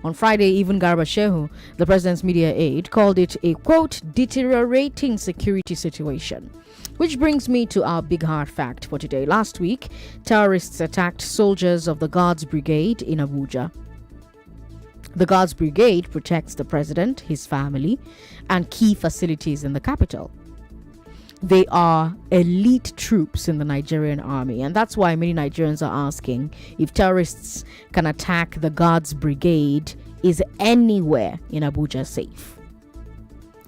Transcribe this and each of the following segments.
On Friday, even Garba Shehu, the president's media aide, called it a, quote, deteriorating security situation. Which brings me to our big hard fact for today. Last week, terrorists attacked soldiers of the Guards Brigade in Abuja. The Guards Brigade protects the president, his family, and key facilities in the capital. They are elite troops in the Nigerian army, and that's why many Nigerians are asking if terrorists can attack the Guards Brigade, is anywhere in Abuja safe?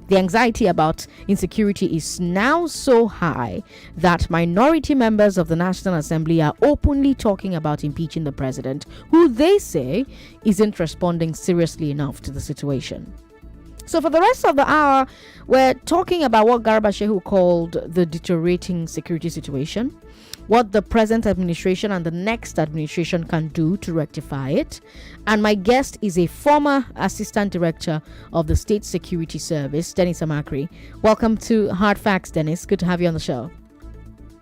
The anxiety about insecurity is now so high that minority members of the National Assembly are openly talking about impeaching the president, who they say isn't responding seriously enough to the situation. So for the rest of the hour, we're talking about what Garba Shehu called the deteriorating security situation, what the present administration and the next administration can do to rectify it. And my guest is a former assistant director of the State Security Service, Dennis Amakri. Welcome to Hard Facts, Dennis. Good to have you on the show.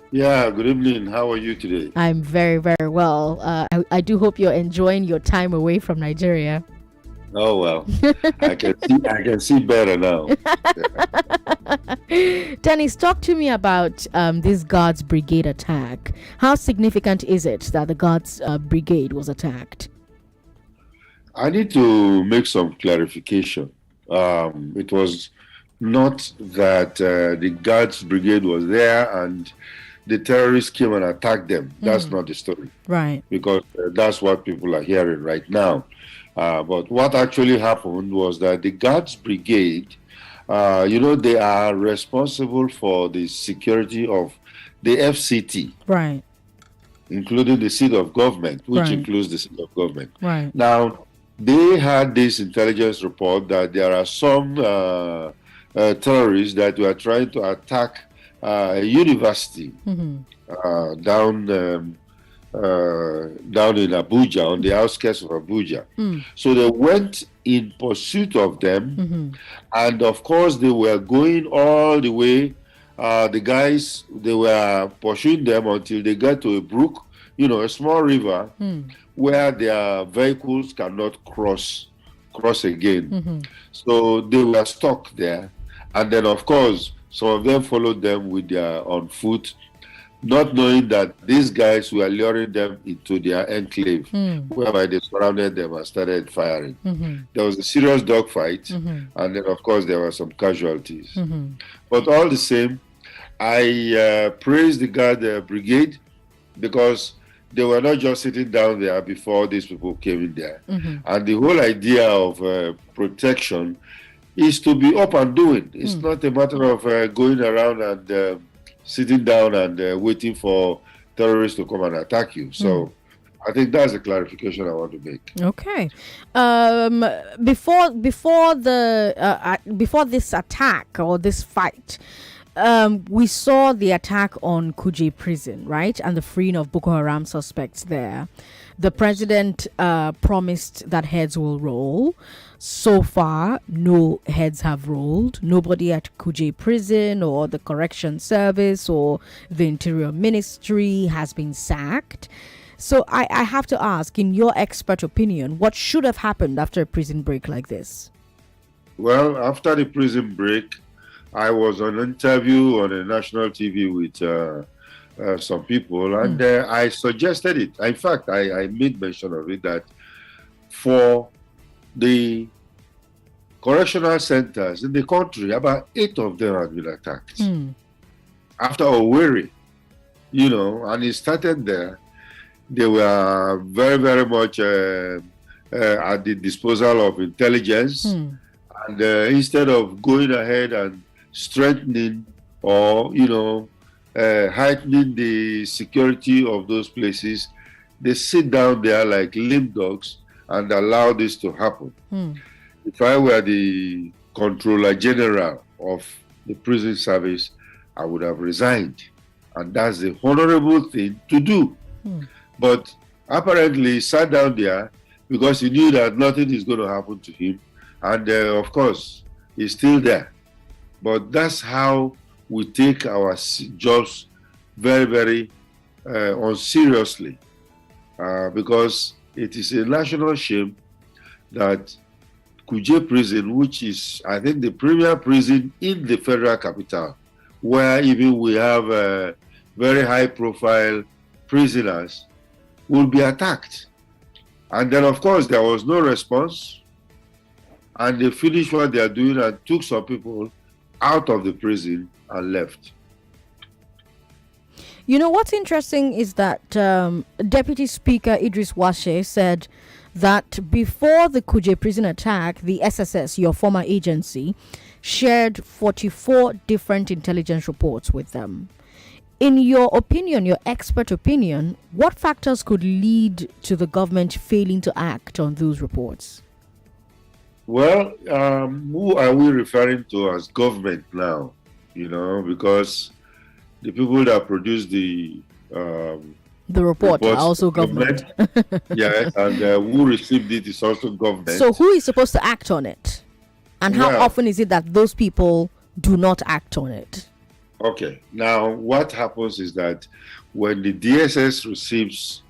Yeah, good evening. How are you today? I'm very, very well. I do hope you're enjoying your time away from Nigeria. Oh well, I can see better now. Dennis, talk to me about this Guards Brigade attack. How significant is it that the Guards Brigade was attacked? I need to make some clarification. It was not that the Guards Brigade was there and the terrorists came and attacked them. That's not the story. Right. Because that's what people are hearing right now. But what actually happened was that the Guards Brigade, they are responsible for the security of the FCT. Right. Including the seat of government, which Right. includes the seat of government. Right. Now, they had this intelligence report that there are some terrorists that were trying to attack a university down in Abuja, on the outskirts of Abuja. So they went in pursuit of them, and of course they were going all the way. The guys, they were pursuing them until they got to a brook, a small river, where their vehicles cannot cross again. So they were stuck there, and then of course some of them followed them with on foot, not knowing that these guys were luring them into their enclave, whereby they surrounded them and started firing. There was a serious dogfight, and then, of course, there were some casualties. But all the same, I praise the Guard Brigade because they were not just sitting down there before these people came in there. And the whole idea of protection is to be up and doing. It's not a matter of going around and sitting down and waiting for terrorists to come and attack you. So I think that's a clarification I want to make. Okay. Before this attack or this fight, we saw the attack on Kuje prison, right? And the freeing of Boko Haram suspects there. The president promised that heads will roll. So far, no heads have rolled. Nobody at Kuje prison or the correction service or the interior ministry has been sacked. So I have to ask, in your expert opinion, what should have happened after a prison break like this? Well, after the prison break, I was on an interview on a national TV with some people, and I suggested it. In fact, I made mention of it, that for the correctional centers in the country, about 8 of them have been attacked. After Owerri, and it started there. They were very, very much at the disposal of intelligence. And instead of going ahead and strengthening or, heightening the security of those places, they sit down there like lame dogs and allow this to happen. If I were the Controller General of the prison service, I would have resigned. And that's the honorable thing to do. But apparently he sat down there because he knew that nothing is going to happen to him. And of course, he's still there. But that's how we take our jobs very, very unseriously. Because it is a national shame that Kuje prison, which is, I think, the premier prison in the federal capital, where even we have very high-profile prisoners, will be attacked. And then, of course, there was no response, and they finished what they are doing and took some people out of the prison and left. You know, what's interesting is that Deputy Speaker Idris Washe said that before the Kuje prison attack, the SSS, your former agency, shared 44 different intelligence reports with them. In your opinion, your expert opinion, what factors could lead to the government failing to act on those reports? Well, who are we referring to as government now? You know, because the people that produce the report are also government. Yes, and who received it is also government. So who is supposed to act on it? And how often is it that those people do not act on it? Okay, now what happens is that when the DSS receives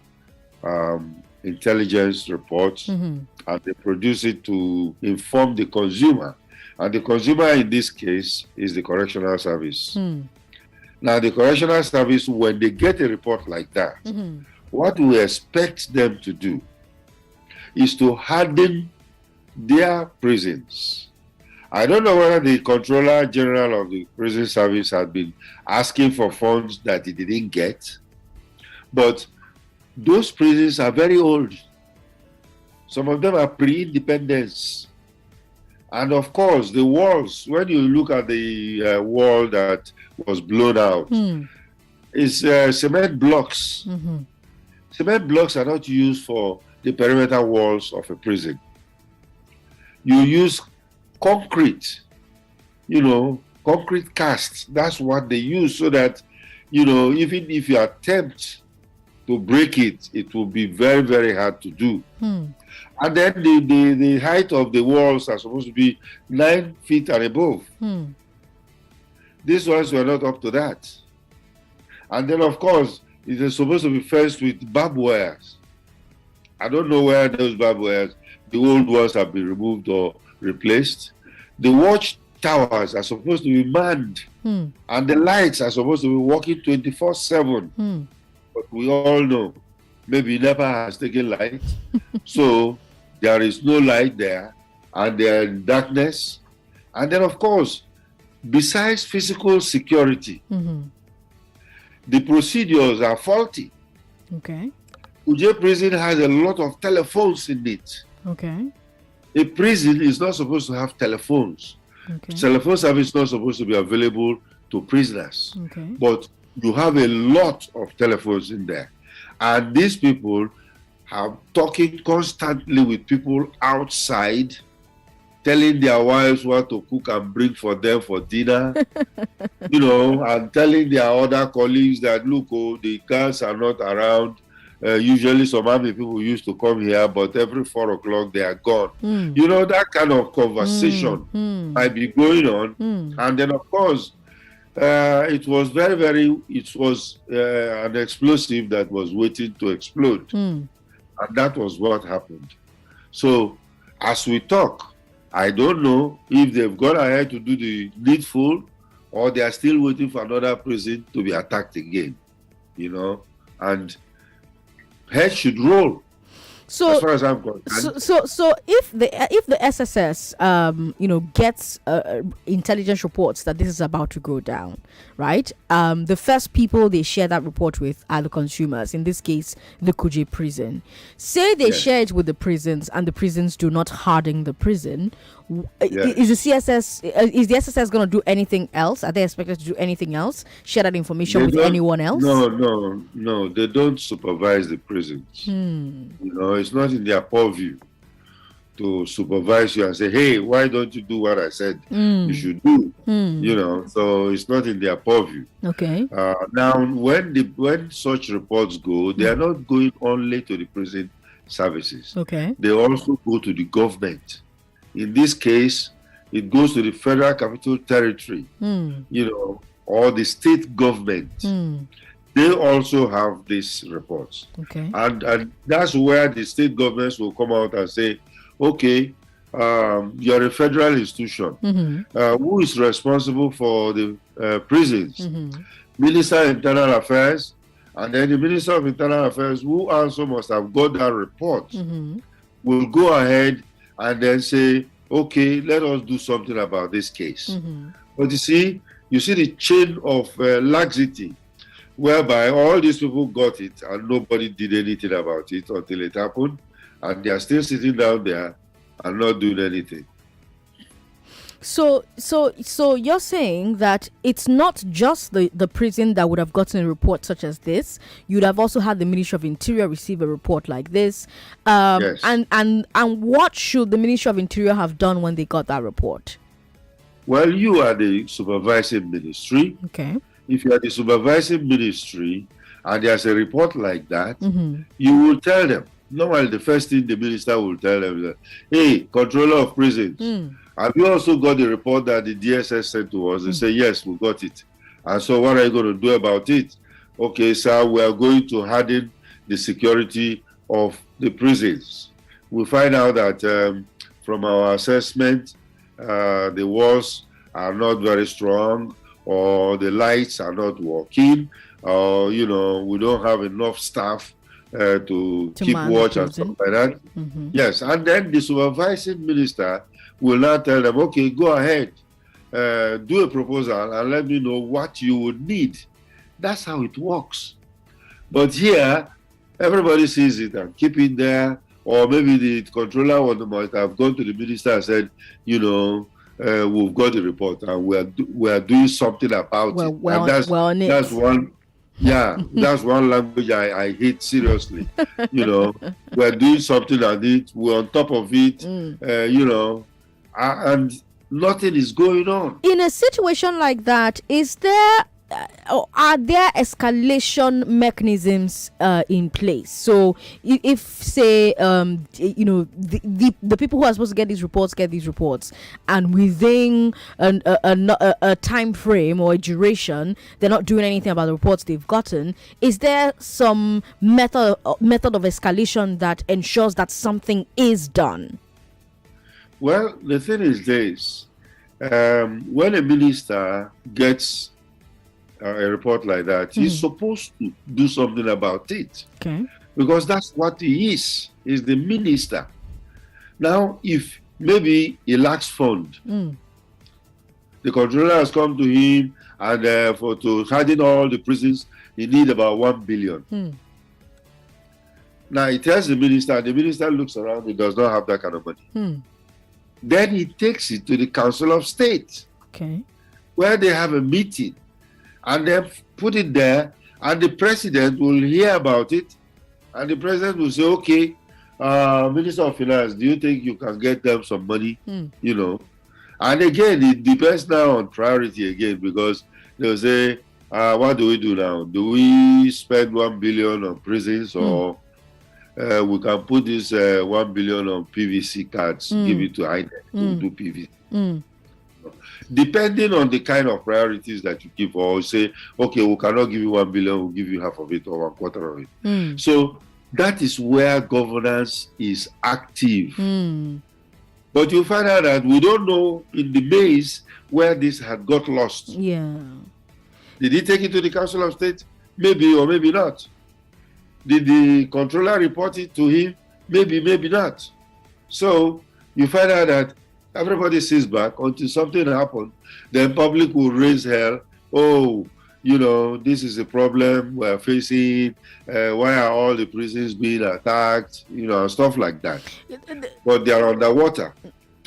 intelligence reports and they produce it to inform the consumer, and the consumer in this case is the correctional service. Now, the correctional service, when they get a report like that, what we expect them to do is to harden their prisons. I don't know whether the Controller General of the Prison Service had been asking for funds that he didn't get, but those prisons are very old. Some of them are pre-independence. And of course, the walls, when you look at the wall that was blown out, is cement blocks. Cement blocks are not used for the perimeter walls of a prison. You use concrete, concrete casts. That's what they use, so that, even if you attempt to break it, it will be very, very hard to do. And then the height of the walls are supposed to be 9 feet and above. These ones were not up to that. And then, of course, it is supposed to be fenced with barbed wires. I don't know where those barbed wires, the old ones, have been removed or replaced. The watch towers are supposed to be manned, and the lights are supposed to be working 24/7. But we all know, maybe NEPA has taken light, so there is no light there, and they are in darkness. And then, of course, besides physical security, the procedures are faulty. Okay. Kuje prison has a lot of telephones in it. Okay. A prison is not supposed to have telephones. Okay. Telephone service is not supposed to be available to prisoners. Okay. But you have a lot of telephones in there. And these people are talking constantly with people outside, telling their wives what to cook and bring for them for dinner, and telling their other colleagues that, look, the guards are not around. Usually some army people used to come here, but every 4 o'clock they are gone. That kind of conversation might be going on. And then, of course, it was an explosive that was waiting to explode. And that was what happened. So, as we talk, I don't know if they've gone ahead to do the needful, or they are still waiting for another prison to be attacked again, and head should roll. So, as far as I'm concerned. So if the SSS gets intelligence reports that this is about to go down, right? The first people they share that report with are the consumers. In this case, the Kuje prison. Say they share it with the prisons, and the prisons do not harden the prison. Is the SSS going to do anything else? Are they expected to do anything else? Share that information with anyone else? No. They don't supervise the prisons. It's not in their purview to supervise you and say, hey, why don't you do what I said you should do? So it's not in their purview. Okay. Now, when such reports go, they are not going only to the prison services. Okay. They also go to the government. In this case, it goes to the Federal Capital Territory, or the state government. They also have these reports. Okay. And that's where the state governments will come out and say, okay, you're a federal institution. Who is responsible for the prisons? Minister of Internal Affairs, and then the Minister of Internal Affairs, who also must have got that report, will go ahead and then say, okay, let us do something about this case. But you see the chain of laxity, whereby all these people got it and nobody did anything about it until it happened, and they are still sitting down there and not doing anything. So you're saying that it's not just the prison that would have gotten a report such as this. You'd have also had the Ministry of Interior receive a report like this. Yes. And what should the Ministry of Interior have done when they got that report? Well, you are the supervising ministry. Okay. If you are the supervising ministry and there's a report like that, you will tell them. Normally, the first thing the minister will tell them is that, hey, controller of prisons, have you also got the report that the DSS sent to us? They say, yes, we got it. And so what are you going to do about it? Okay, sir, we are going to harden the security of the prisons. We find out that from our assessment, the walls are not very strong, or the lights are not working, or, we don't have enough staff to keep watch and stuff like that. Yes, and then the supervising minister will now tell them, okay, go ahead, do a proposal and let me know what you would need. That's how it works. But here, everybody sees it and keep it there, or maybe the controller might have gone to the minister and said, we've got the report and we are doing something about it. And that's one. Yeah, that's one language I hate seriously. We're doing something like it. We're on top of it. And nothing is going on. In a situation like that, are there escalation mechanisms in place? So if say the people who are supposed to get these reports, and within a time frame or a duration they're not doing anything about the reports they've gotten, is there some method of escalation that ensures that something is done? Well, the thing is this: when a minister gets a report like that, he's supposed to do something about it. Okay. Because that's what he is the minister. Now, if maybe he lacks fund, the controller has come to him and to harden all the prisons, he need about 1 billion. Now, he tells the minister looks around, he does not have that kind of money. Then he takes it to the Council of State, where they have a meeting, and they put it there, and the president will hear about it, and the president will say, okay, Minister of Finance, do you think you can get them some money? And again, it depends now on priority again, because they'll say, what do we do now? Do we spend 1 billion on prisons, or we can put this 1 billion on PVC cards, give it to INEC to do PVC? Depending on the kind of priorities that you give, or say, okay, we cannot give you 1 billion, we'll give you half of it or 1/4 of it. So that is where governance is active. But you find out that we don't know in the maze where this had got lost. Yeah. Did he take it to the Council of State? Maybe or maybe not. Did the controller report it to him? Maybe, maybe not. So you find out that everybody sits back until something happens. Then public will raise hell. Oh, this is a problem we're facing. Why are all the prisons being attacked? Stuff like that. But they are underwater,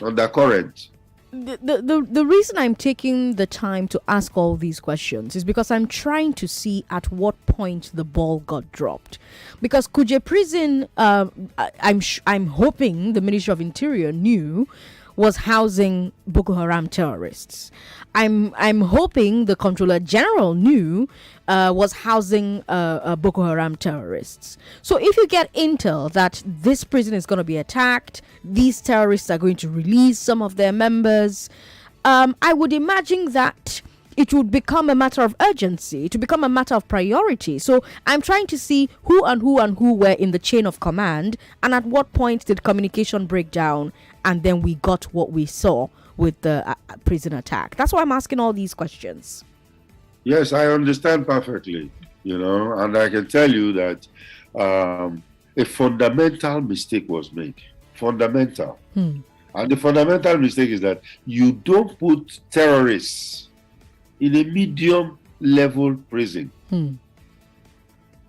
undercurrent. The reason I'm taking the time to ask all these questions is because I'm trying to see at what point the ball got dropped. Because Kuje Prison, I'm hoping the Ministry of Interior knew was housing Boko Haram terrorists. I'm hoping the Controller General knew was housing Boko Haram terrorists. So if you get intel that this prison is going to be attacked, these terrorists are going to release some of their members, I would imagine that it would become a matter of urgency, to become a matter of priority. So I'm trying to see who and who and who were in the chain of command, and at what point did communication break down, and then we got what we saw with the prison attack. That's why I'm asking all these questions. Yes, I understand perfectly, and I can tell you that a fundamental mistake was made. Fundamental. And the fundamental mistake is that you don't put terrorists in a medium level prison.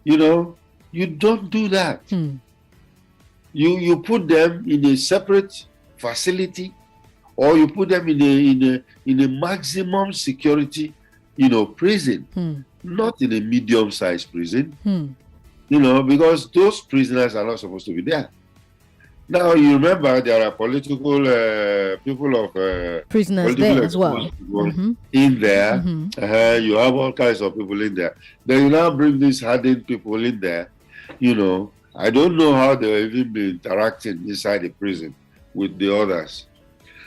You don't do that. You put them in a separate facility, or you put them in a maximum security, prison, not in a medium-sized prison. Because those prisoners are not supposed to be there. Now, you remember there are political people of prisoners there as well. In there. You have all kinds of people in there. Then you now bring these hardened people in there. I don't know how they will even be interacting inside the prison with the others.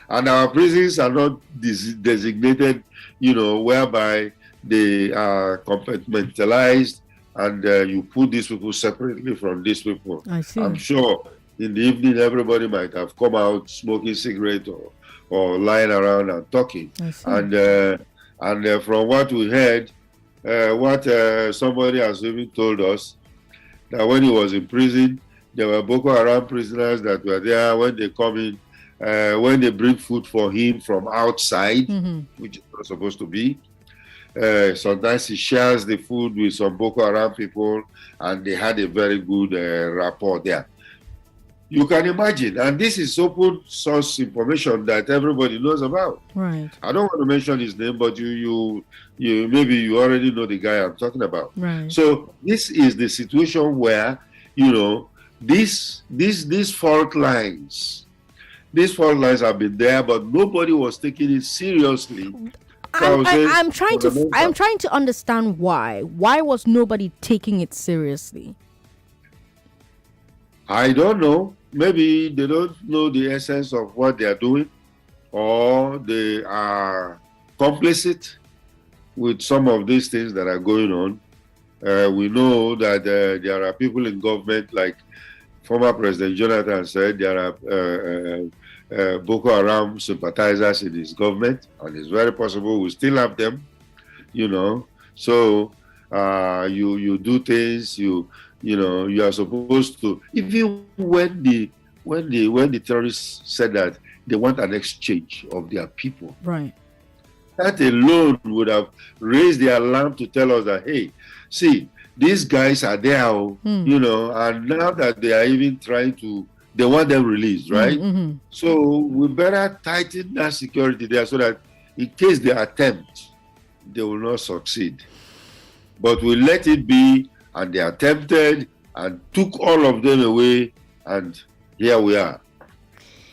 And our prisons are not designated, whereby they are compartmentalized, and you put these people separately from these people. I see. I'm sure in the evening everybody might have come out smoking cigarette or lying around and talking. And from what we heard, what somebody has even told us, that when he was in prison, there were Boko Haram prisoners that were there. When they come in, when they bring food for him from outside, which is not supposed to be, sometimes he shares the food with some Boko Haram people, and they had a very good rapport there. You can imagine, and this is open source information that everybody knows about. Right. I don't want to mention his name, but you maybe you already know the guy I'm talking about. Right. So this is the situation where these fault lines have been there, but nobody was taking it seriously. I'm trying to understand why. Why was nobody taking it seriously? I don't know. Maybe they don't know the essence of what they are doing, or they are complicit with some of these things that are going on. We know that there are people in government, like former President Jonathan said, there are Boko Haram sympathizers in his government, and it's very possible we still have them, So you do things, you are supposed to, even when the terrorists said that they want an exchange of their people, right? That alone would have raised the alarm to tell us that, hey, see, these guys are there, and now that they are even they want them released, right? So we better tighten that security there so that in case they attempt, they will not succeed. But we let it be, and they attempted and took all of them away, and here we are.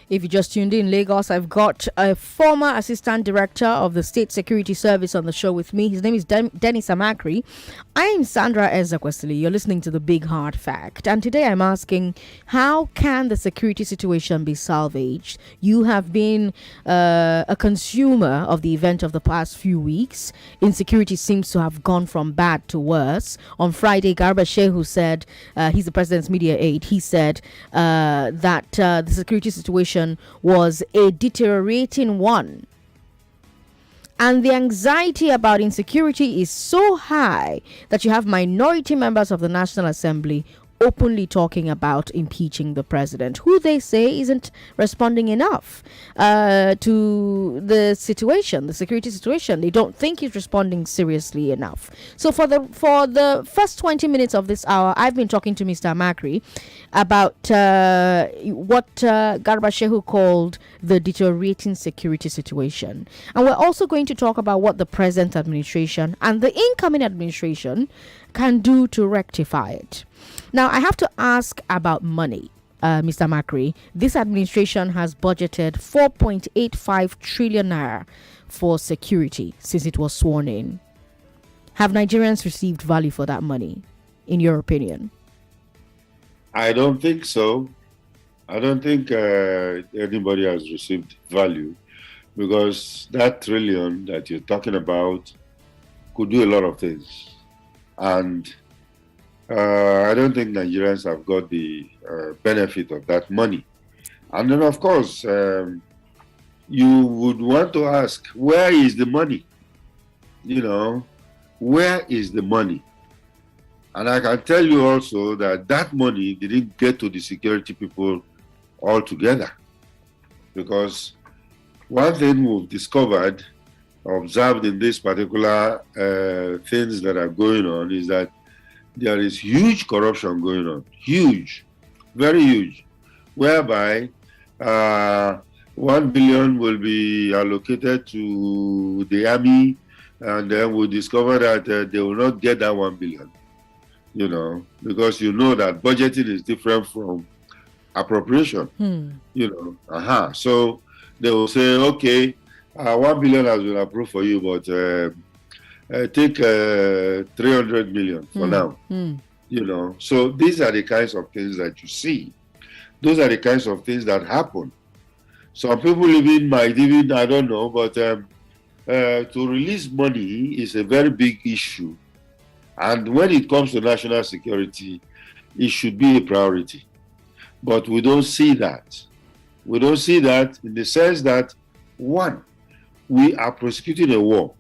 If you just tuned in, Lagos, I've got a former assistant director of the State Security Service on the show with me. His name is Dennis Amakri. I'm Sandra Ezekwesili. You're listening to The Big Hard Fact. And today I'm asking, how can the security situation be salvaged? You have been a consumer of the event of the past few weeks. Insecurity seems to have gone from bad to worse. On Friday, Garba Shehu said, he's the president's media aide, he said that the security situation was a deteriorating one. And the anxiety about insecurity is so high that you have minority members of the National Assembly openly talking about impeaching the president, who they say isn't responding enough to the situation, the security situation. They don't think he's responding seriously enough. So for the first 20 minutes of this hour, I've been talking to Mr. Amakri about what Garba Shehu called the deteriorating security situation. And we're also going to talk about what the present administration and the incoming administration can do to rectify it. Now, I have to ask about money, Mr. Amakri. This administration has budgeted 4.85 trillion naira for security since it was sworn in. Have Nigerians received value for that money, in your opinion? I don't think so. I don't think anybody has received value, because that trillion that you're talking about could do a lot of things. And I don't think Nigerians have got the benefit of that money. And then, of course, you would want to ask, where is the money? Where is the money? And I can tell you also that that money didn't get to the security people altogether. Because one thing we've discovered, observed in this particular things that are going on, is that there is huge corruption going on. Huge, very huge, whereby 1 billion will be allocated to the army, and then we'll discover that they will not get that 1 billion, because that budgeting is different from appropriation, So they will say, okay, 1 billion has been approved for you, but take 300 million for now, So these are the kinds of things that you see. Those are the kinds of things that happen. Some people might even, I don't know, but to release money is a very big issue. And when it comes to national security, it should be a priority. But we don't see that. We don't see that in the sense that, one, we are prosecuting a war.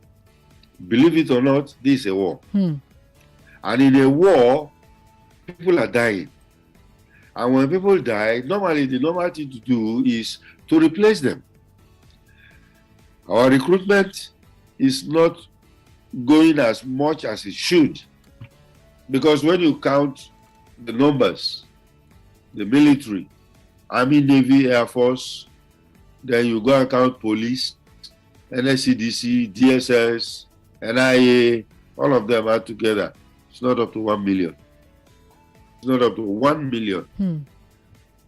Believe it or not, this is a war. And in a war, people are dying. And when people die, normally the normal thing to do is to replace them. Our recruitment is not going as much as it should. Because when you count the numbers, the military, Army, Navy, Air Force, then you go and count police, NSCDC, DSS, NIA, all of them are together. It's not up to 1 million. It's not up to 1 million.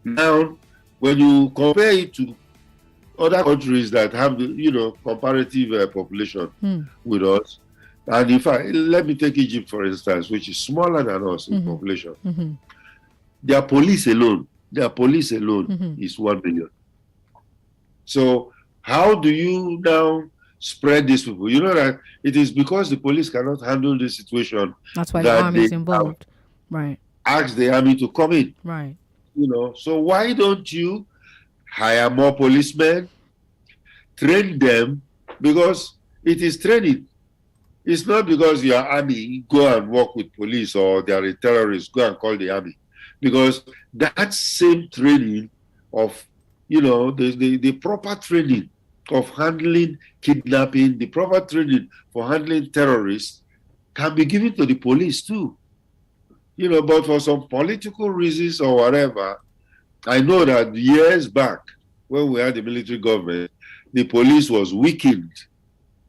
Now, when you compare it to other countries that have the, comparative population with us, and in fact, let me take Egypt, for instance, which is smaller than us in population. Their police alone is 1 million. So how do you now spread these people? You know that it is because the police cannot handle the situation. That's why the army is involved. Right. Ask the army to come in. Right. So why don't you hire more policemen, train them, because it is training. It's not because your army go and work with police or they are a terrorist, go and call the army. Because that same training of, the proper training of handling kidnapping, the proper training for handling terrorists can be given to the police too. But for some political reasons or whatever, I know that years back, when we had the military government, the police was weakened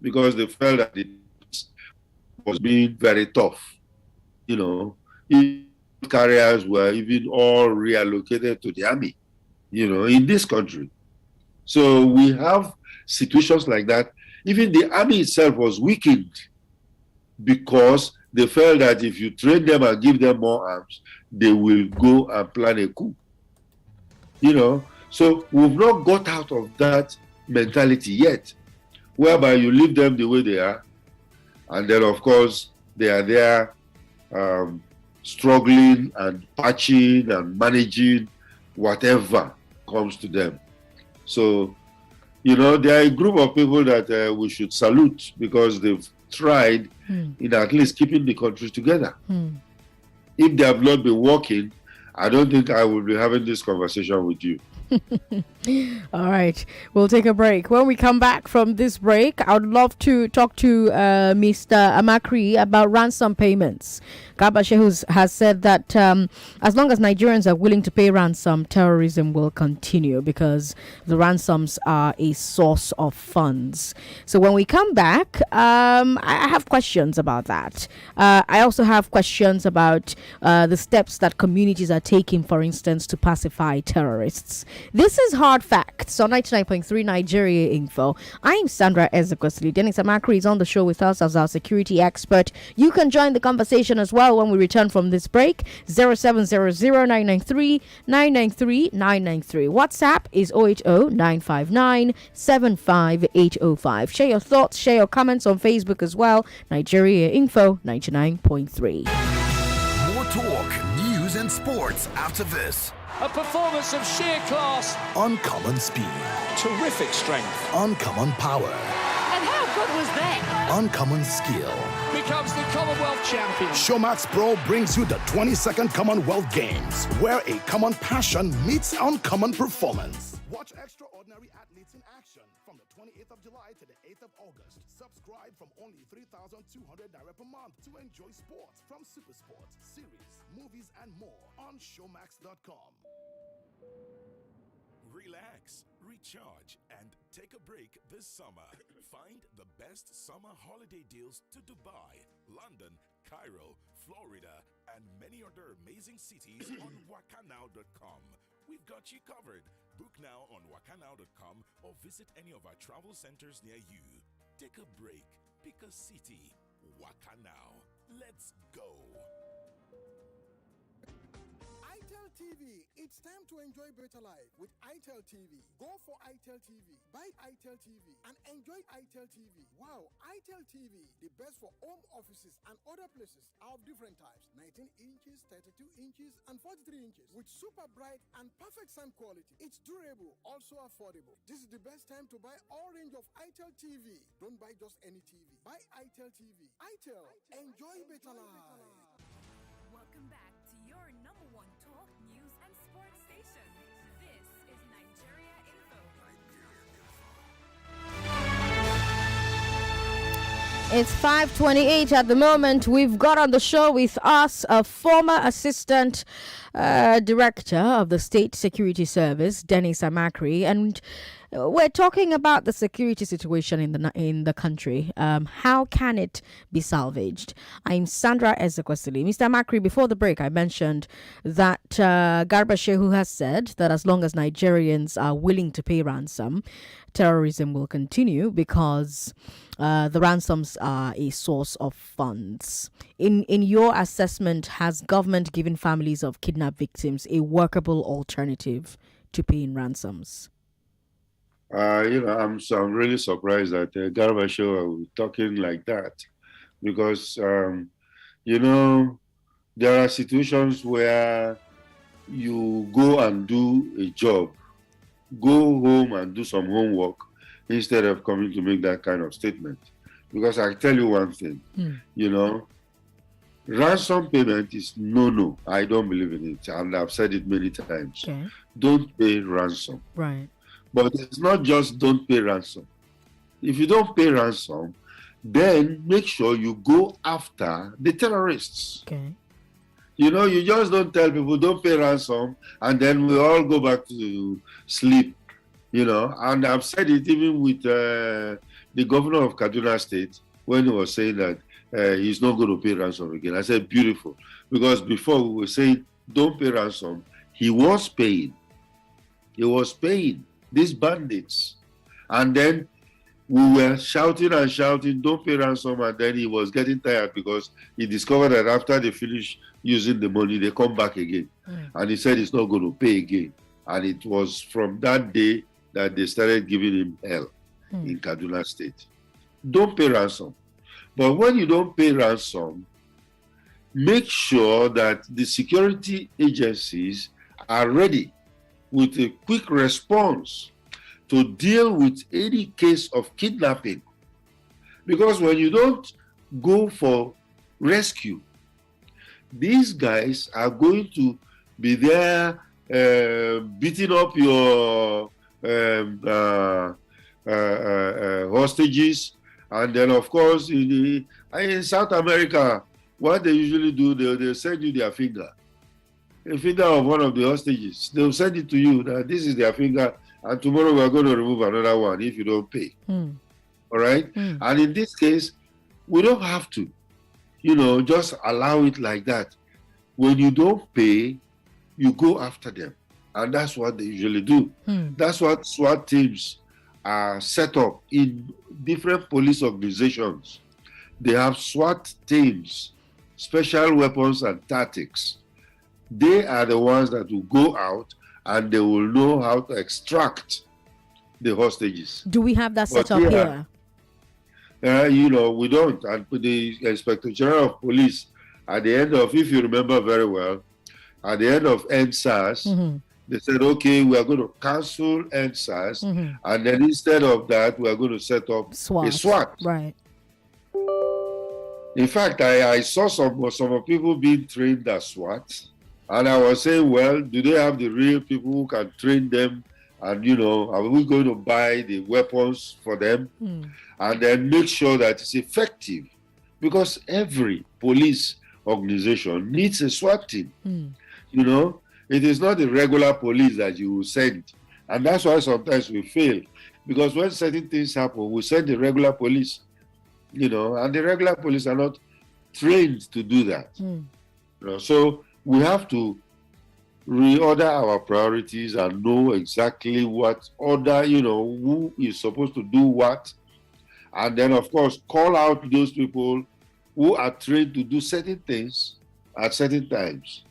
because they felt that it was being very tough. Carriers were even all reallocated to the army, in this country. So we have situations like that. Even the army itself was weakened because they felt that if you train them and give them more arms, they will go and plan a coup. So we've not got out of that mentality yet, whereby you leave them the way they are, and then of course they are there struggling and patching and managing whatever comes to them. So, there are a group of people that we should salute because they've tried in at least keeping the country together. If they have not been working, I don't think I will be having this conversation with you. All right, we'll take a break. When we come back from this break, I would love to talk to Mr. Amakri about ransom payments. Garba Shehu has said that as long as Nigerians are willing to pay ransom, terrorism will continue because the ransoms are a source of funds. So when we come back, I have questions about that. I also have questions about the steps that communities are taking, for instance, to pacify terrorists. This is hard hard facts on 99.3 Nigeria Info. I'm Sandra Ezekwesili. Dennis Amakri is on the show with us as our security expert. You can join the conversation as well when we return from this break. 0700-993-993-993. WhatsApp is 080-959-75805. Share your thoughts, share your comments on Facebook as well. Nigeria Info 99.3. More talk, news, and sports after this. A performance of sheer class. Uncommon speed. Terrific strength. Uncommon power. And how good was that? Uncommon skill. Becomes the Commonwealth champion. Showmax Pro brings you the 22nd Commonwealth Games, where a common passion meets uncommon performance. Watch extraordinary athletes in action from the 28th of July to the 8th of August. Subscribe from only 3,200 naira per month to enjoy sports from Super Sports, series, movies, and more on showmax.com. Relax, recharge, and take a break this summer. Find the best summer holiday deals to Dubai, London, Cairo, Florida, and many other amazing cities on wakanow.com. We've got you covered. Book now on wakanow.com or visit any of our travel centers near you. Take a break. Pick a city. Wakanow. Let's go. ITEL TV. It's time to enjoy better life with ITEL TV. Go for ITEL TV. Buy ITEL TV and enjoy ITEL TV. Wow, ITEL TV, the best for home offices and other places are of different types. 19 inches, 32 inches, and 43 inches with super bright and perfect sound quality. It's durable, also affordable. This is the best time to buy all range of ITEL TV. Don't buy just any TV. Buy ITEL TV. ITEL, enjoy better life. Welcome back to your number one talk, news, and sports station. This is Nigeria Info. It's 5:28 at the moment. We've got on the show with us a former assistant director of the State Security Service, Dennis Amakri, and we're talking about the security situation in the country. How can it be salvaged? I'm Sandra Ezekwesili. Mr. Amakri, before the break, I mentioned that Garba Shehu has said that as long as Nigerians are willing to pay ransom, terrorism will continue because the ransoms are a source of funds. In your assessment, has government given families of kidnapped victims a workable alternative to paying ransoms? I'm really surprised that Garba Shehu are talking like that because, there are situations where you go and do a job, go home and do some homework instead of coming to make that kind of statement. Because I tell you one thing, ransom payment is no. I don't believe in it. And I've said it many times. Okay. Don't pay ransom. Right. But it's not just don't pay ransom. If you don't pay ransom, then make sure you go after the terrorists. Okay. You just don't tell people don't pay ransom and then we all go back to sleep. And I've said it even with the governor of Kaduna State when he was saying that he's not going to pay ransom again. I said, beautiful. Because before we were saying don't pay ransom, he was paying. He was paying these bandits. And then we were shouting, don't pay ransom. And then he was getting tired because he discovered that after they finish using the money, they come back again. And he said he's not going to pay again. And it was from that day that they started giving him hell in Kaduna State. Don't pay ransom. But when you don't pay ransom, make sure that the security agencies are ready with a quick response to deal with any case of kidnapping. Because when you don't go for rescue, these guys are going to be there beating up your hostages. And then, of course, in South America, what they usually do, they send you their finger. A finger of one of the hostages. They'll send it to you that this is their finger, and tomorrow we're going to remove another one if you don't pay. All right? And in this case, we don't have to, just allow it like that. When you don't pay, you go after them. And that's what they usually do. That's what SWAT teams are set up in different police organizations. They have SWAT teams, special weapons and tactics. They are the ones that will go out and they will know how to extract the hostages. Do we have that But set up here? We don't. And the Inspector General of Police, at the end of, if you remember very well, at the end of NSAS, they said, okay, we are going to cancel NSAS, and then instead of that, we are going to set up a SWAT. Right. In fact, I saw some people being trained as SWAT, and I was saying, well, do they have the real people who can train them? And, are we going to buy the weapons for them? And then make sure that it's effective? Because every police organization needs a SWAT team. It is not the regular police that you will send. And that's why sometimes we fail. Because when certain things happen, we send the regular police, and the regular police are not trained to do that. So we have to reorder our priorities and know exactly what order, who is supposed to do what. And then, of course, call out those people who are trained to do certain things at certain times.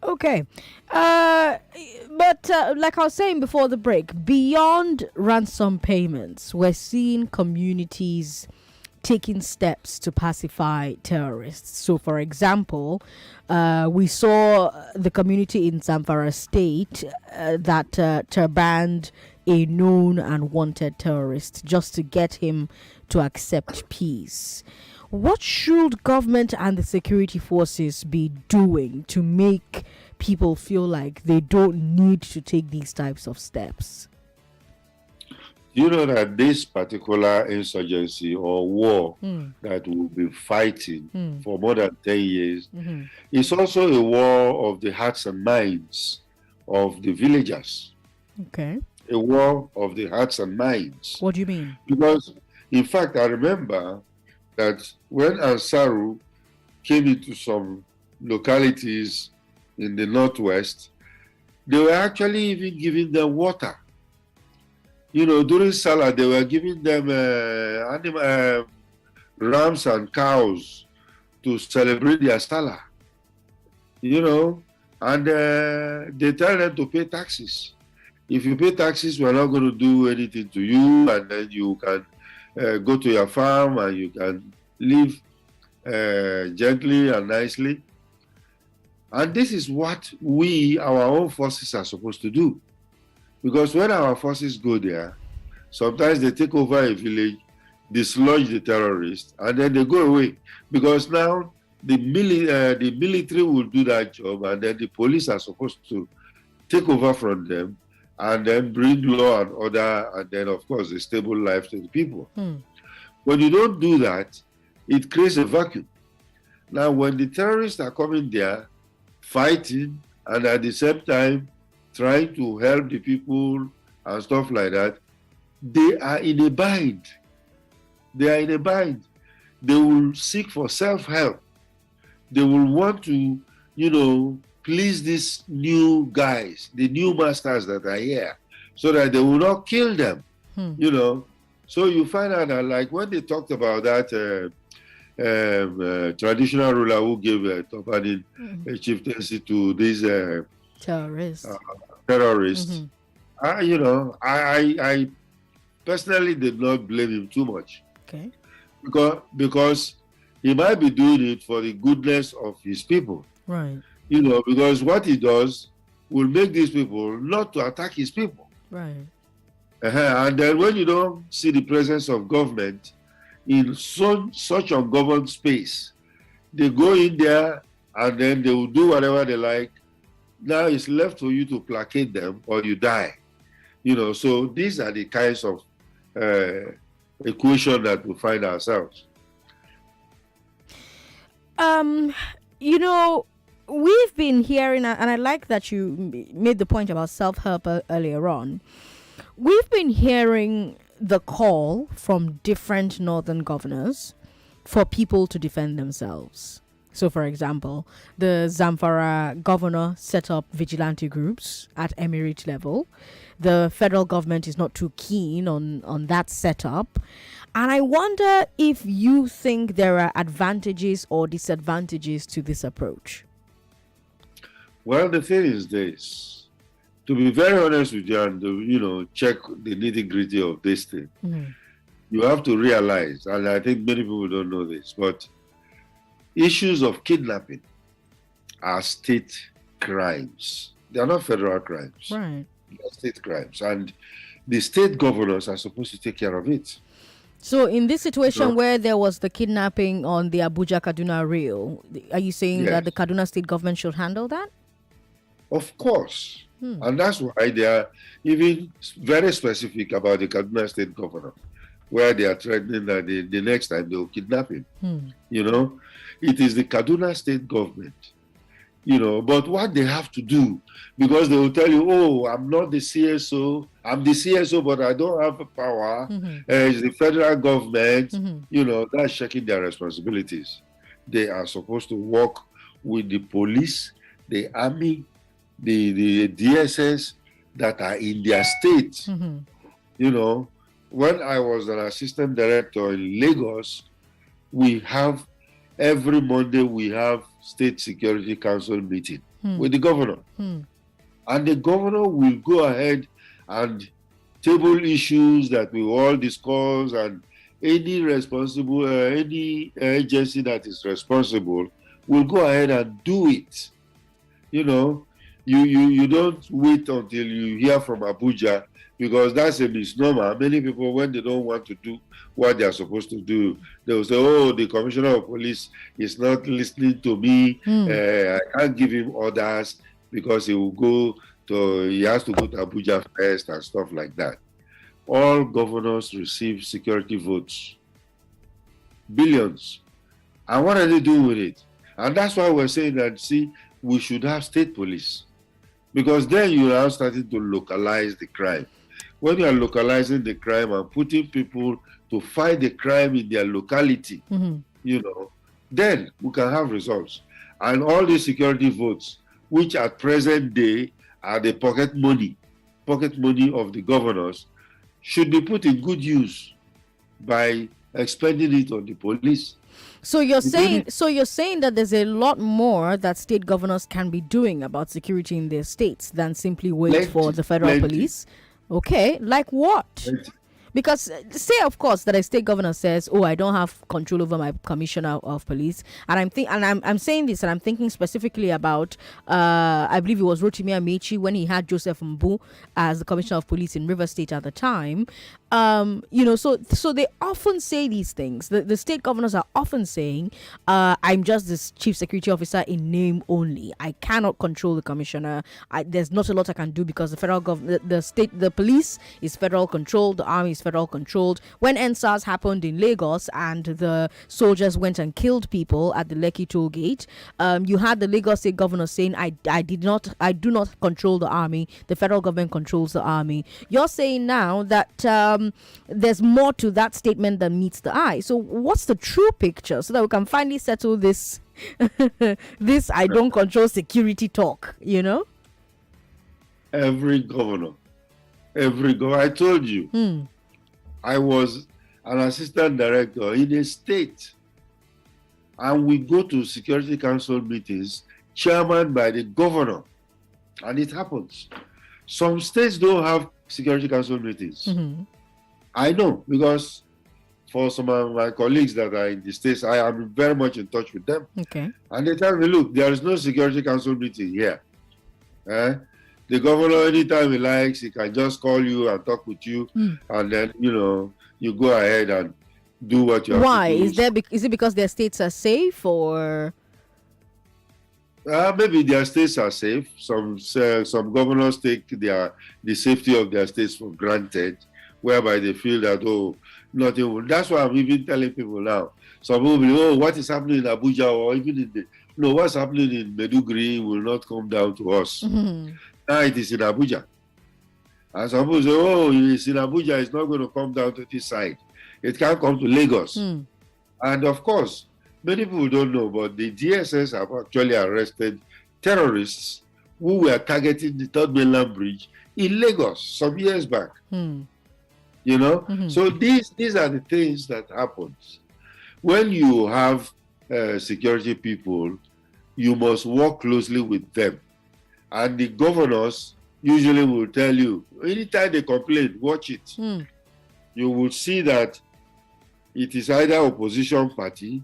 Okay. But like I was saying before the break, beyond ransom payments, we're seeing communities taking steps to pacify terrorists. So, for example, we saw the community in Zamfara State that turbaned a known and wanted terrorist just to get him to accept peace. What should government and the security forces be doing to make people feel like they don't need to take these types of steps? You know that this particular insurgency or war that we've been fighting for more than 10 years is also a war of the hearts and minds of the villagers. Okay. A war of the hearts and minds. What do you mean? Because, in fact, I remember that when Ansaru came into some localities in the northwest, they were actually even giving them water. During Salah, they were giving them rams and cows to celebrate their Salah. And they tell them to pay taxes. If you pay taxes, we're not going to do anything to you, and then you can go to your farm and you can live gently and nicely. And this is what our own forces are supposed to do. Because when our forces go there, sometimes they take over a village, dislodge the terrorists, and then they go away. Because now the military will do that job, and then the police are supposed to take over from them and then bring law and order, and then, of course, a stable life to the people. When you don't do that, it creates a vacuum. Now, when the terrorists are coming there, fighting, and at the same time, trying to help the people and stuff like that, they are in a bind. They will seek for self-help. They will want to, please these new guys, the new masters that are here, so that they will not kill them, So you find out that, like, when they talked about that traditional ruler who gave Tobanin a chieftaincy to these terrorists. I personally did not blame him too much. Okay. Because he might be doing it for the goodness of his people. Right. Because what he does will make these people not to attack his people. Right. And then when you don't see the presence of government in such ungoverned space, they go in there and then they will do whatever they like. Now it's left for you to placate them or you die. So these are the kinds of equation that we find ourselves. We've been hearing, and I like that you made the point about self-help earlier on. We've been hearing the call from different northern governors for people to defend themselves. So, for example, the Zamfara governor set up vigilante groups at emirate level. The federal government is not too keen on that setup. And I wonder if you think there are advantages or disadvantages to this approach. Well, the thing is this. To be very honest with you and check the nitty-gritty of this thing, you have to realize, and I think many people don't know this, but issues of kidnapping are state crimes. They are not federal crimes. Right. They are state crimes. And the state governors are supposed to take care of it. So in this situation where there was the kidnapping on the Abuja-Kaduna rail, are you saying that the Kaduna state government should handle that? Of course. And that's why they are even very specific about the Kaduna state governor, where they are threatening that the next time they will kidnap him. It is the Kaduna state government, but what they have to do, because they will tell you, oh, I'm not the CSO, I'm the CSO, but I don't have power. It's the federal government, that's checking their responsibilities. They are supposed to work with the police, the army, the DSS that are in their state. When I was an assistant director in Lagos, every Monday we have State Security Council meeting with the governor. And the governor will go ahead and table issues that we all discuss, and any agency that is responsible will go ahead and do it. You don't wait until you hear from Abuja, because that's a misnomer. Many people, when they don't want to do what they are supposed to do, they will say, oh, the commissioner of police is not listening to me. I can't give him orders because he has to go to Abuja first and stuff like that. All governors receive security votes, billions. And what are they doing with it? And that's why we're saying that, we should have state police, because then you are starting to localize the crime. When you are localizing the crime and putting people to fight the crime in their locality, then we can have results. And all these security votes, which at present day are the pocket money of the governors, should be put in good use by expending it on the police. So you're saying that there's a lot more that state governors can be doing about security in their states than simply wait for the federal police? Okay, like what? Because say, of course, that a state governor says, "Oh, I don't have control over my commissioner of police," and I'm saying this, and I'm thinking specifically about, I believe it was Rotimi Amechi when he had Joseph Mbu as the commissioner of police in River State at the time. So they often say these things. The state governors are often saying, "I'm just this chief security officer in name only. I cannot control the commissioner. There's not a lot I can do because the federal government, the police is federal controlled, the army is federal controlled." When NSAS happened in Lagos and the soldiers went and killed people at the Lekki toll gate, you had the Lagos state governor saying, I do not control the army. The federal government controls the army. You're saying now that there's more to that statement than meets the eye. So what's the true picture, so that we can finally settle this this I don't control security talk, Every governor, I told you, I was an assistant director in a state, and we go to Security Council meetings chairman by the governor, and it happens. Some states don't have Security Council meetings. I know, because for some of my colleagues that are in the states, I am very much in touch with them. Okay. And they tell me, look, there is no Security Council meeting here. The governor, anytime he likes, he can just call you and talk with you, and then, you go ahead and do what you have to do. Why? Is it because their states are safe, or? Maybe their states are safe. Some governors take the safety of their states for granted, whereby they feel that, nothing will. That's why I'm even telling people now. Some people will be, what is happening in Abuja, or even what's happening in Meduguri will not come down to us. Now it is in Abuja. And some people say, it's in Abuja, it's not going to come down to this side. It can't come to Lagos. And of course, Many people don't know, but the DSS have actually arrested terrorists who were targeting the Third Mainland Bridge in Lagos some years back. You know, so these are the things that happens when you have security people. You must work closely with them, and the governors usually will tell you anytime they complain, watch it. You will see that it is either opposition party,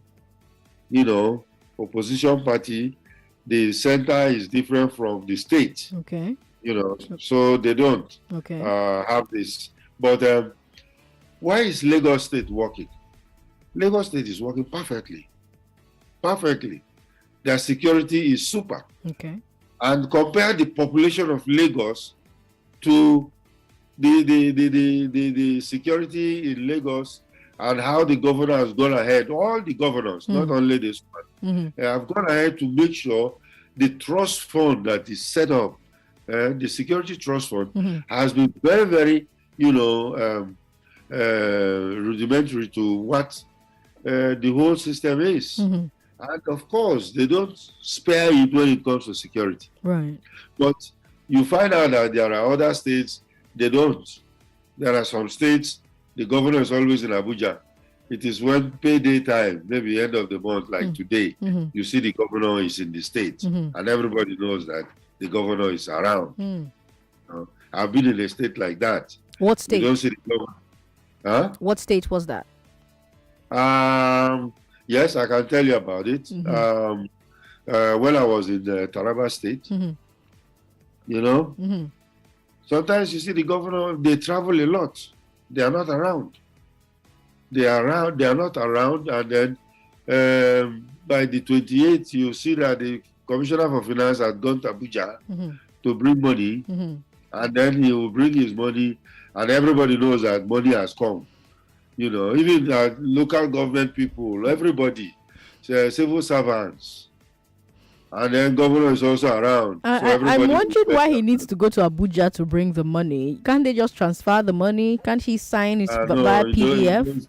opposition party. The center is different from the state. Okay. So they don't have this. But why is Lagos State working? Lagos State is working perfectly. Perfectly. Their security is super. Okay. And compare the population of Lagos to the security in Lagos and how the governor has gone ahead. All the governors, not only this one, have gone ahead to make sure the trust fund that is set up, the security trust fund, has been very, very, rudimentary to what the whole system is. And of course, they don't spare it when it comes to security. Right. But you find out that there are other states, they don't. There are some states, the governor is always in Abuja. It is when payday time, maybe end of the month, like today, you see the governor is in the state. And everybody knows that the governor is around. I've been in a state like that. What state? You don't see the governor. Huh? What state was that? Yes, I can tell you about it. When I was in Taraba State, sometimes you see the governor, they travel a lot. They are not around. They are not around. And then by the 28th, you see that the Commissioner for Finance had gone to Abuja to bring money. And then he will bring his money, and everybody knows that money has come. Even local government people, everybody, civil servants, and then governor is also around. I'm wondering why he needs to go to Abuja to bring the money. Can't they just transfer the money? Can't he sign it via PDF?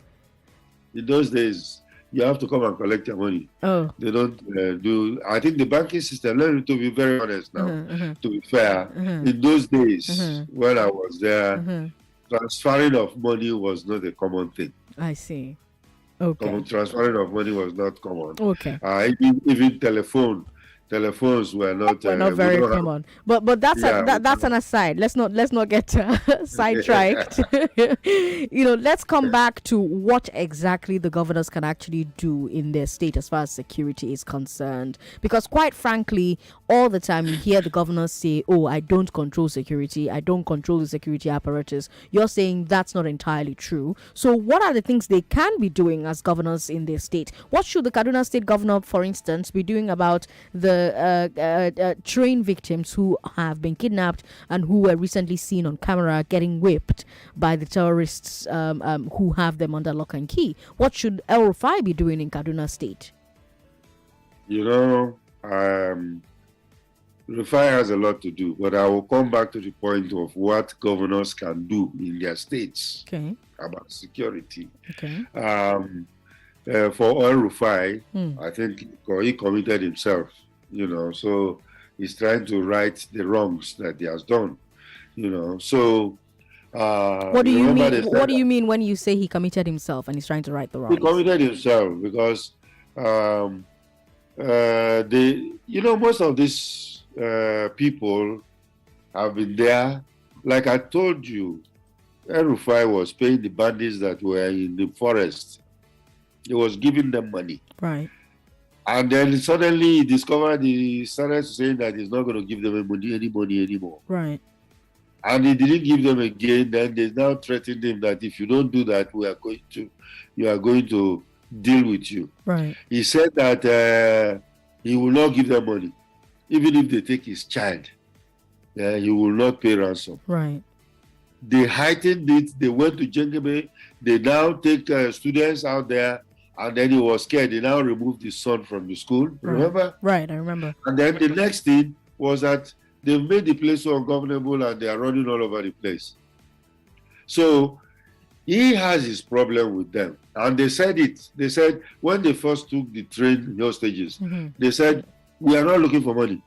In those days, you have to come and collect your money. Oh. They don't do. I think the banking system, to be very honest now, to be fair, in those days when I was there, transferring of money was not a common thing. I see. Okay. Transferring of money was not common. Okay. Even telephones were not very common. But that's that's an aside. Let's not get sidetracked. Let's come back to what exactly the governors can actually do in their state as far as security is concerned. Because quite frankly, all the time you hear the governors say, "Oh, I don't control security. I don't control the security apparatus." You're saying that's not entirely true. So what are the things they can be doing as governors in their state? What should the Kaduna State governor, for instance, be doing about the train victims who have been kidnapped and who were recently seen on camera getting whipped by the terrorists who have them under lock and key? What should El Rufai be doing in Kaduna State? Rufai has a lot to do, but I will come back to the point of what governors can do in their states about security. Okay. For El Rufai, I think he committed himself. So he's trying to right the wrongs that he has done. So what do you mean? What do you mean when you say he committed himself and he's trying to right the wrongs? He committed himself because most of these people have been there. Like I told you, El Rufai was paying the bandits that were in the forest. He was giving them money. Right. And then suddenly he started saying that he's not going to give them any money anymore. Right. And he didn't give them again. Then they now threatened him that if you don't do that, you are going to deal with you. Right. He said that he will not give them money. Even if they take his child, he will not pay ransom. Right. They heightened it. They went to Jengebe. They now take students out there. And then he was scared. They now removed his son from the school. Remember? Right, I remember. And then the next thing was that they've made the place so ungovernable and they are running all over the place. So He has his problem with them. And they said it. They said when they first took the train hostages, they said, we are not looking for money.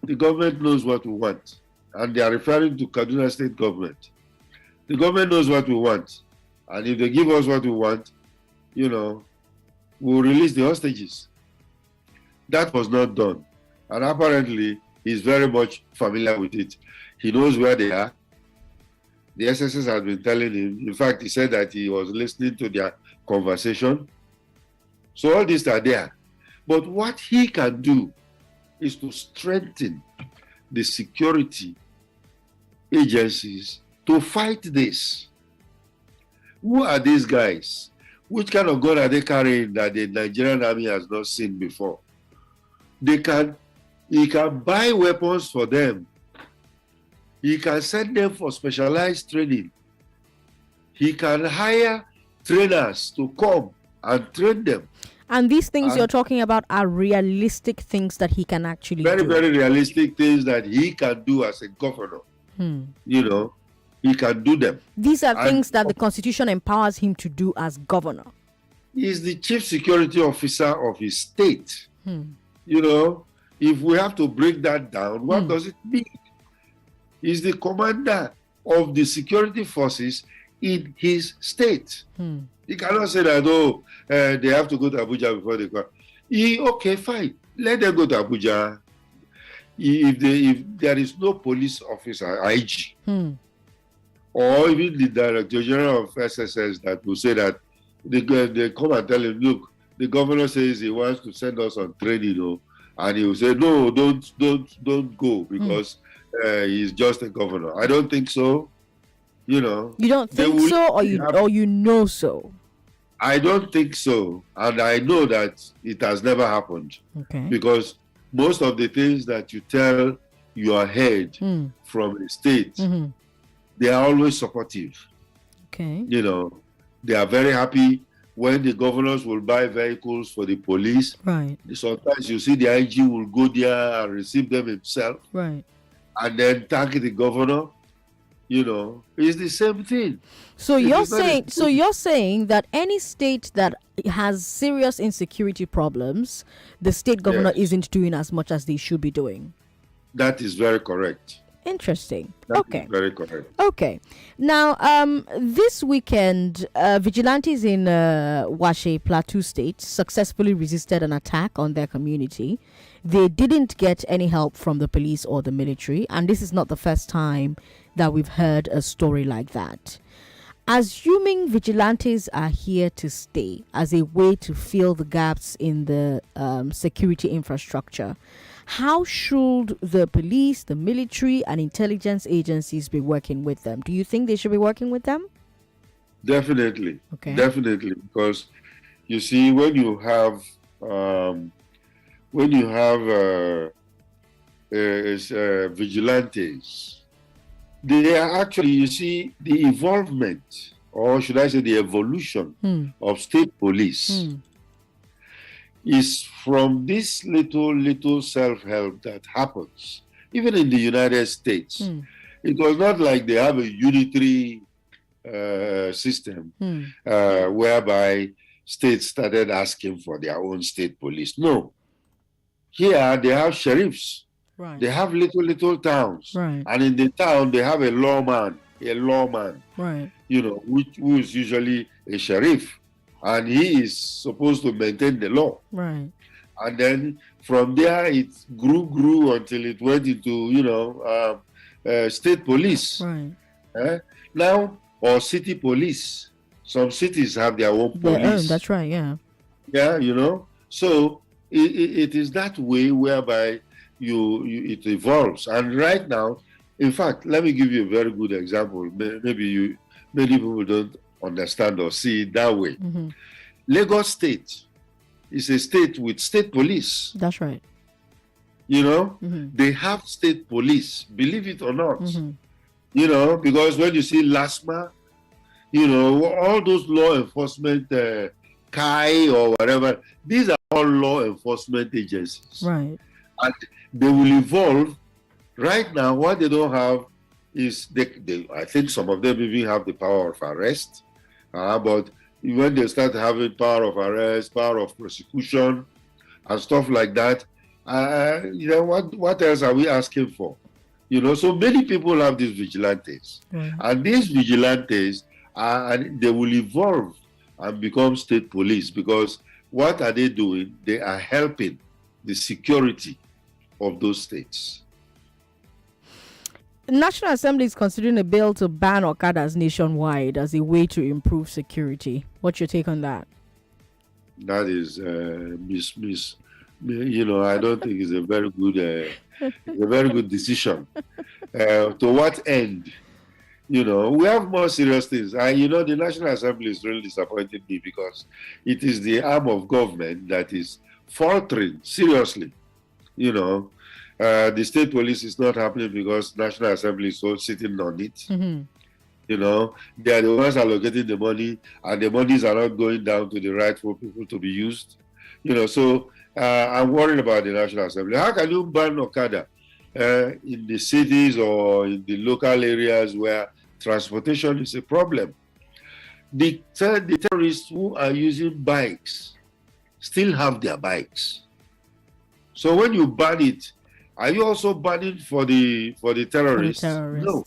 The government knows what we want. And they are referring to Kaduna State government. The government knows what we want. And if they give us what we want, we'll release the hostages. That was not done. And apparently, he's very much familiar with it. He knows where they are. The SSS has been telling him. In fact, he said that he was listening to their conversation. So all these are there. But what he can do is to strengthen the security agencies to fight this. Who are these guys? Which kind of gun are they carrying that the Nigerian army has not seen before? He can buy weapons for them. He can send them for specialized training. He can hire trainers to come and train them. And these things you're talking about are realistic things that he can actually do. Very realistic things that he can do as a governor. He can do them. These are things that the Constitution empowers him to do as governor. He is the chief security officer of his state. If we have to break that down, what does it mean? He's the commander of the security forces in his state. He cannot say that, they have to go to Abuja before they go. Okay, fine. Let them go to Abuja. If there is no police officer, IG, or even the Director General of SSS that will say that they come and tell him, look, the governor says he wants to send us on training, and he will say, no, don't go because he's just a governor. I don't think so. You don't think so, or you know so? I don't think so, and I know that it has never happened. Okay. Because most of the things that you tell your head from a state, they are always supportive. Okay. They are very happy when the governors will buy vehicles for the police. Right. Sometimes you see the IG will go there and receive them himself. Right. And then thank the governor. It's the same thing. So you're saying that any state that has serious insecurity problems, the state governor isn't doing as much as they should be doing. That is very correct. Interesting. That is very correct. Okay. Now, this weekend, vigilantes in Washe, Plateau State, successfully resisted an attack on their community. They didn't get any help from the police or the military, and this is not the first time that we've heard a story like that. Assuming vigilantes are here to stay as a way to fill the gaps in the security infrastructure, how should the police, the military, and intelligence agencies be working with them? Do you think they should be working with them? Definitely. Okay. Definitely, because you see, when you have vigilantes, they are actually, you see, the involvement, or should I say the evolution of state police is from this little self-help that happens, even in the United States. It was not like they have a unitary system whereby states started asking for their own state police. No. Here they have sheriffs. Right. They have little towns. Right. And in the town they have a lawman. Right. Who is usually a sheriff. And he is supposed to maintain the law. Right. And then from there it grew until it went into, state police. Right. Now, or city police. Some cities have their own police. That's right, yeah. Yeah, So it is that way whereby it evolves. And right now, in fact, let me give you a very good example. Maybe many people don't understand or see it that way. Lagos State is a state with state police. That's right. They have state police, believe it or not. Because when you see LASMA, all those law enforcement, KAI or whatever, these are all law enforcement agencies. Right. And they will evolve. Right now, what they don't have is I think some of them even have the power of arrest, but when they start having power of arrest, power of prosecution, and stuff like that, what else are we asking for? So many people have these vigilantes, and these vigilantes they will evolve and become state police, because what are they doing? They are helping the security of those states. The National Assembly is considering a bill to ban Arkadas nationwide as a way to improve security. What's your take on that? That is I don't think it's a very good decision. To what end? We have more serious things. The National Assembly is really disappointing me, because it is the arm of government that is faltering seriously. The state police is not happening because National Assembly is all sitting on it. Mm-hmm. They are the ones allocating the money, and the monies are not going down to the rightful people to be used. So I'm worried about the National Assembly. How can you ban Okada in the cities or in the local areas where transportation is a problem? The terrorists who are using bikes still have their bikes. So when you ban it, are you also banning for the terrorists? No.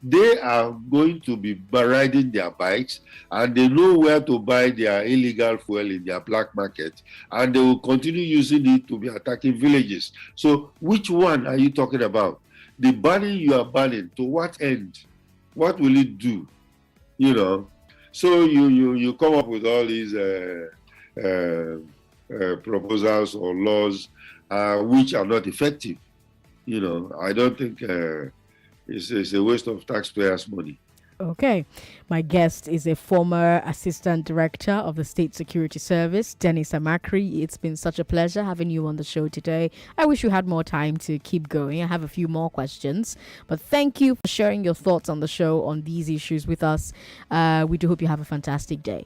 They are going to be riding their bikes, and they know where to buy their illegal fuel in their black market, and they will continue using it to be attacking villages. So which one are you talking about? The banning you are banning, to what end? What will it do? So you come up with all these proposals or laws which are not effective. I don't think it's a waste of taxpayers' money. Okay. My guest is a former Assistant Director of the State Security Service, Dennis Amakri. It's been such a pleasure having you on the show today. I wish you had more time to keep going. I have a few more questions, but thank you for sharing your thoughts on the show on these issues with us. We do hope you have a fantastic day.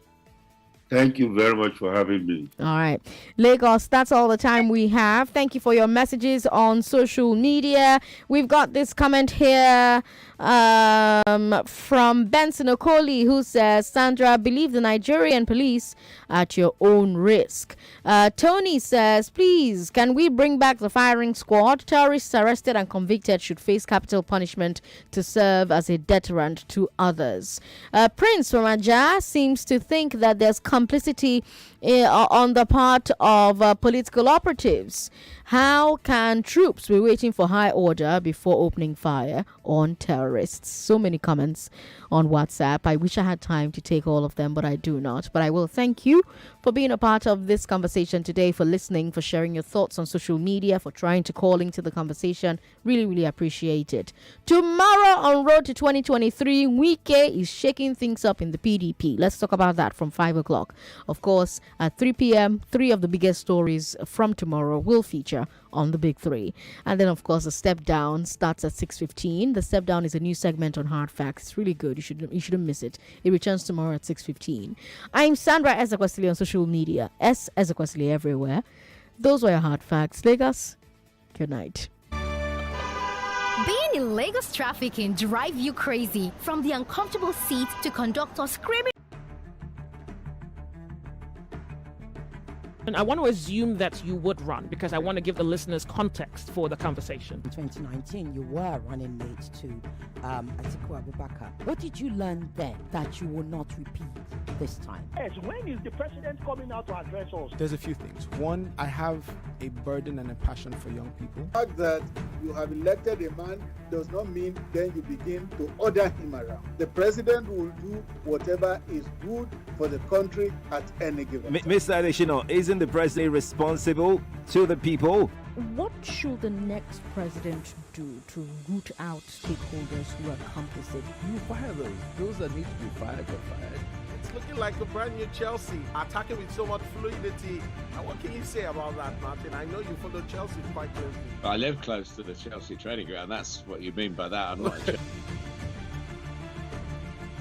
Thank you very much for having me. All right. Lagos, that's all the time we have. Thank you for your messages on social media. We've got this comment here from Benson Okoli, who says, Sandra, believe the Nigerian police at your own risk. Tony says, please, can we bring back the firing squad? Terrorists arrested and convicted should face capital punishment to serve as a deterrent to others. Prince from Abuja seems to think that there's complicity on the part of political operatives. How can troops be waiting for high order before opening fire on terrorists? So many comments on WhatsApp. I wish I had time to take all of them, but I do not. But I will thank you for being a part of this conversation today, for listening, for sharing your thoughts on social media, for trying to call into the conversation. Really, really appreciate it. Tomorrow on Road to 2023, Wike is shaking things up in the PDP. Let's talk about that from 5 o'clock. Of course, at 3 p.m., 3 of the biggest stories from tomorrow will feature on the Big Three. And then, of course, the Step Down starts at 6:15. The Step Down is a new segment on Hard Facts. It's really good. You shouldn't miss it. It returns tomorrow at 6:15. I'm Sandra Ezekwesili on social media. Ezekwesili everywhere. Those were your Hard Facts. Lagos, good night. Being in Lagos traffic can drive you crazy. From the uncomfortable seat to conductor screaming. And I want to assume that you would run because I want to give the listeners context for the conversation. In 2019, you were running mate to Atiku Abubakar. What did you learn then that you will not repeat this time? Yes, when is the president coming out to address us? There's a few things. One, I have a burden and a passion for young people. The fact that you have elected a man does not mean then you begin to order him around. The president will do whatever is good for the country at any given time. Mr. Adeshino, isn't the president responsible to the people? What should the next president do to root out stakeholders who are complicit? You fire those. Those that need to be fired are fired. It's looking like a brand new Chelsea, attacking with so much fluidity. And what can you say about that, Martin? I know you follow Chelsea quite closely. I live close to the Chelsea training ground. That's what you mean by that. I'm not a